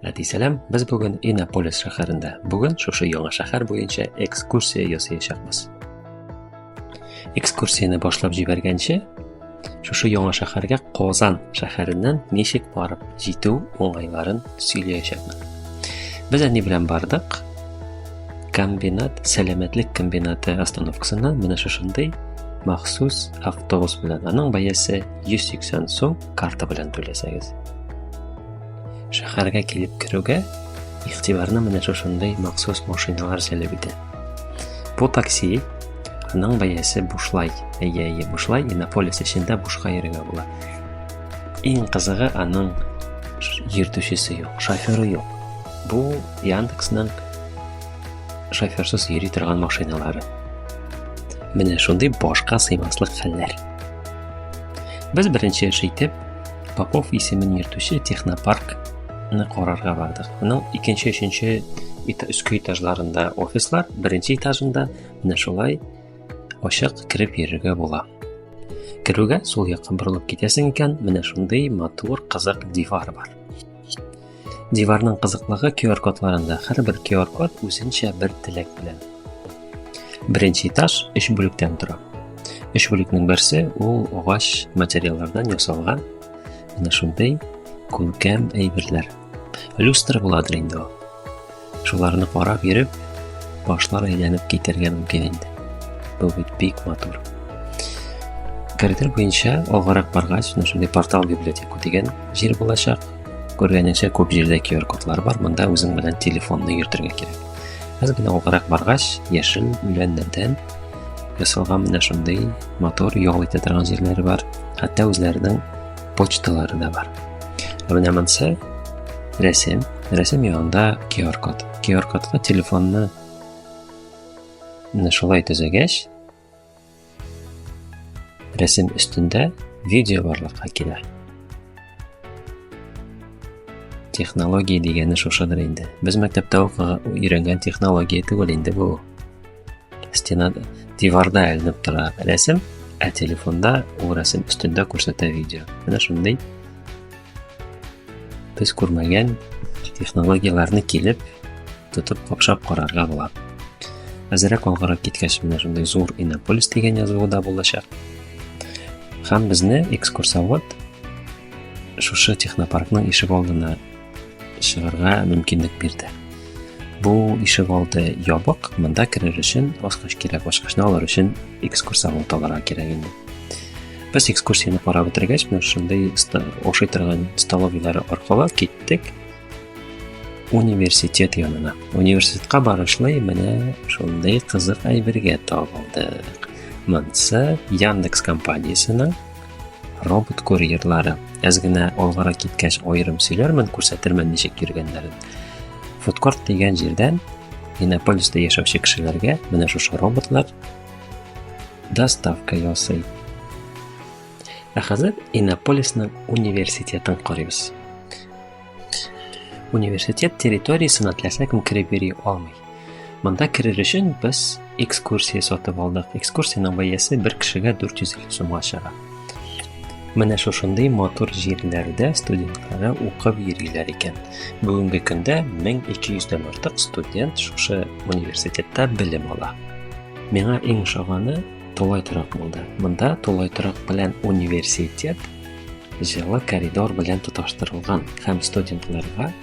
Әтисәләм, без бүген Иннополис шәһәрендә. Бүген шушы яңа шәһәр буенча экскурсия ясаячакбыз. Экскурсияны башлап җибәргәнче, шушы яңа шәһәргә Казан шәһәреннән ничек барып җитү уңайларын сөйләячәкмен. Без әни белән бардык. Сәламәтлек комбинаты остановкасыннан менә шушындый махсус автобус белән. Аның бәясе 180 сум карта белән түләсәгез. Шәһәргә килеп керүгә игътибарны менә шушындый махсус машиналар җәлеп итә. Бу такси, аның бәясе бушлай. Бушлай, Иннополис эчендә бушка йөрергә була. Иң кызыгы аның йөртүчесе юк, шоферы юк. Бу Яндексның шоферсыз йөри торган машиналары. Менә шундый башка сыймаслык хәлләр. Без беренче эш итеп Попов исемен йөртүче технопаркны карарга бардык. Аның икенче, өченче өске этажларында офислар, беренче этажында менә шулай ачык кирип йөрергә була. Керүгә сул якка борылып китәсең икән, менә шундый матур кызык дивар бар. Диварның кызыклыгы QR-кодларында. Һәрбер QR-код үзенчә бер теләк белән. Беренче этаж 3 бүлектән тора. 3 бүлекнең берсе ул агач материаллардан ясалган. Менә шундый күркәм әйберләр. Люстра буладыр инде ул. Шуларны карап йөреп, башлар әйләнеп китәргә мөмкин инде. Бу бит бик матур. Коридор буенча алгарак баргач, менә шундый портал библиотека дигән җир булачак. Күргәнеңчә күп җирдә QR-кодлар бар. Монда үзең белән телефонны йөртергә кирәк. Хәзер генә алгарак баргач, яшел үләннәрдән ясалган менә шундый матур ял итә торган җирләре бар. Хәтта үзләренең почталары да бар. Менә монсы рәсем янында QR-код. QR-кодка телефонны менә шулай төзәгәч, рәсем өстендә видео барлыкка килә. Технология дигәне шушыдыр инде. Без мәктәптә өйрәнгән технология түгел инде бу. Стенада, диварда эленеп тора рәсем, ә телефонда ул рәсем өстендә күрсәтә видео. Менә шундый без күрмәгән технологияларны килеп тотып капшап карарга була. Әзрәк алгарак киткәч, менә шундый зур Иннополис дигән язуы да булачак. Һәм безне экскурсовод шушы технопаркның ишек алдына чыгарга мөмкинлек бирде. Бу ишек алды ябык, монда керер өчен ачкыч кирәк, ачкычны алыр өчен экскурсовод алырга кирәк инде. Без экскурсияны карап бетергәч, менә шундый ашый торган столовыйлары аркылы киттек университет янына. Университетка барышлый менә шундый кызык әйбергә табылдык. Монсы Яндекс компаниясенең робот курьерлары. Әз генә алгарак киткәч аерым сөйләрмен, күрсәтермен ничек йөргәннәрен. Фудкорт дигән җирдән Иннополиста яшәүче кешеләргә менә шушы роботлар доставка ясый. Ә хәзер Иннополисның университетын карыйбыз. Университет территориясына теләсә кем кирип йөри алмый. Монда керер өчен без экскурсия сатып алдык. Экскурсияның бәясе бер кешегә 450 сумга чыга. Менә шушындый матур җирләрдә студентлары укып йөриләр икән. Бүгенге көндә 1200дән артык студент шушы университетта белем ала. Миңа иң ошаганы тулай торак булды. Монда тулай торак белән университет җылы коридор белән тоташтырылган һәм студентларга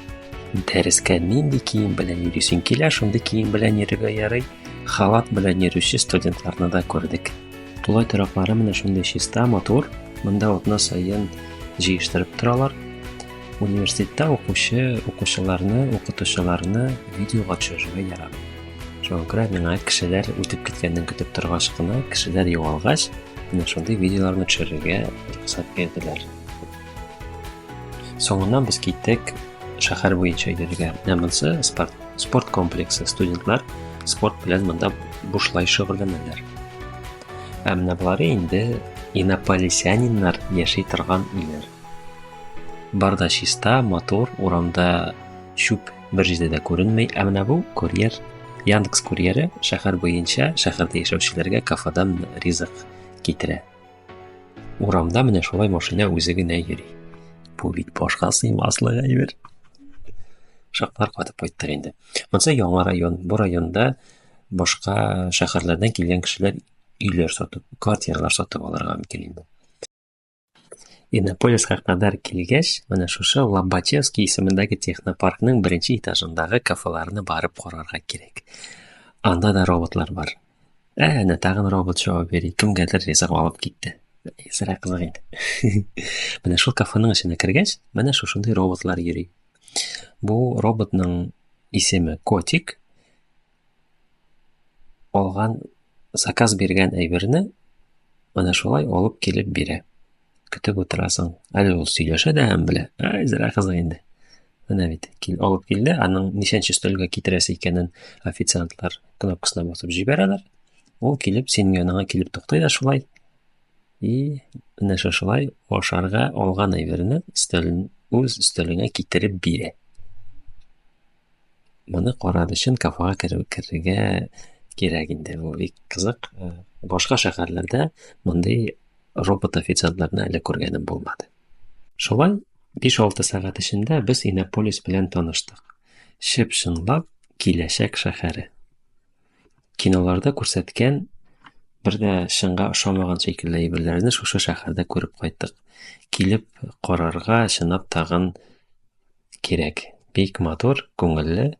дәрескә нинди кием белән йөрисең килә, шундый кием белән йөрергә ярый. Халат белән йөрүче студентларны да күрдек. Тулай тораклары менә шундый чиста, матур. Монда атна сайын җыештырып торалар. Университетта укытучыларны видеога төшерергә ярамый. Шуңа күрә миңа кешеләр үтеп киткәннән көтеп торгач кына, кешеләр югалгач, менә шундый видеоларны төшерергә рөхсәт бирделәр. Соңыннан без киттек шәһәр буенча йөрергә. Монсы спорт комплексы. Студентлар спорт белән монда бушлай шөгыльләнәләр. Ә менә булары инде иннополисяниннар яши торган илер. Барда чиста, матур, урамда шүп бер җирдә дә күренмәй. Ә менә бу курьер, Яндекс курьеры шәһәр буенча шәһәрдә яшәүчеләргә кафадан ризык китерә. Урамда менә шулай машина үзе генә йөри. Бу бит башка сыймаслык әйбер. Шатлар катып кайттык инде. Монысы яңа район. Бу районда башка шәһәрләрдән килгән кешеләр өйләр сатып, квартиралар сатып алырга мөмкин инде. Иннополиска кадәр килгәч, менә шушы Лобачевский исемендәге технопаркның беренче этажындагы кафеларны барып карарга кирәк. Анда да роботлар бар. Әнә тагын робот җавап бирә, кемгәдер ризык алып китте. Сыра кызык инде. Менә шул кафеның эченә кергәч, менә шушындый роботлар йөри. Бу роботның исеме Котик. Алган заказ биргән әйберне менә шулай алып килеп бирә. Көтеп утырасың. Әле ул сөйләшә дә һәм белә. Сыра кызык инде. Менә бит, алып килде, аның ничәнче стөлгә китерәсе икәнен официантлар кнопкасына басып җибәрәләр. Ул килеп, синең яныңа килеп туктый да шулай. И менә шулай ашарга алган әйберне үз өстәлеңә китереп бирә. Моны карар өчен кафега керергә кирәк инде. Бу бик кызык. Башка шәһәрләрдә мондый робот официантларны әле күргәнем булмады. Шулай 5-6 сәгать эчендә без Иннополис белән таныштык. Чып-чынлап киләчәк шәһәре. Киноларда күрсәткән бер дә чынга ошамаган шикелле әйберләрне шушы шәһәрдә күреп кайттык. Килеп карарга чынлап тагын кирәк. Бик матур, күңелле